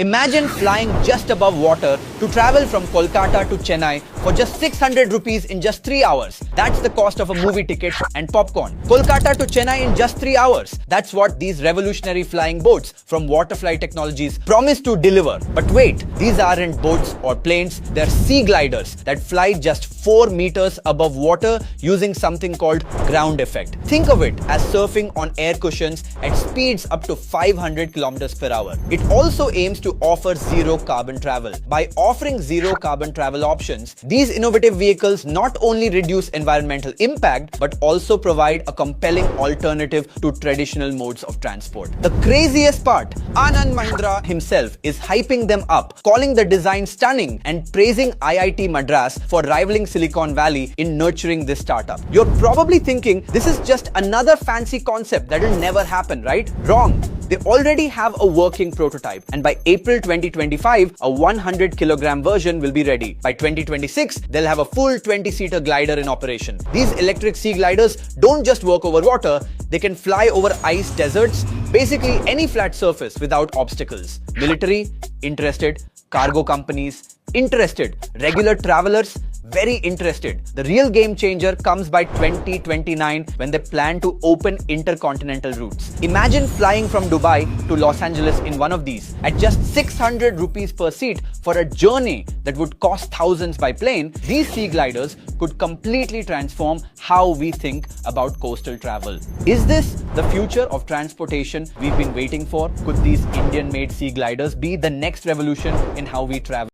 Imagine flying just above water to travel from Kolkata to Chennai for just 600 rupees in just 3 hours. That's the cost of a movie ticket and popcorn. Kolkata to Chennai in just 3 hours. That's what these revolutionary flying boats from Waterfly Technologies promise to deliver. But wait, these aren't boats or planes, they're sea gliders that fly just 4 meters above water using something called ground effect. Think of it as surfing on air cushions at speeds up to 500 kilometers per hour. It also aims to offer zero carbon travel. By offering zero carbon travel options, these innovative vehicles not only reduce environmental impact but also provide a compelling alternative to traditional modes of transport. The craziest part, Anand Mahindra himself is hyping them up, calling the design stunning and praising IIT Madras for rivaling Silicon Valley in nurturing this startup. You're probably thinking this is just another fancy concept that will never happen, right? Wrong. They already have a working prototype, and by April 2025, a 100-kilogram version will be ready. By 2026, they'll have a full 20-seater glider in operation. These electric sea gliders don't just work over water, they can fly over ice deserts, basically any flat surface without obstacles. Military, interested. Cargo companies, interested. Regular travelers, very interested. The real game changer comes by 2029 when they plan to open intercontinental routes. Imagine flying from Dubai to Los Angeles in one of these at just 600 rupees per seat for a journey that would cost thousands by plane. These sea gliders could completely transform how we think about coastal travel. Is this the future of transportation we've been waiting for? Could these Indian-made sea gliders be the next revolution in how we travel?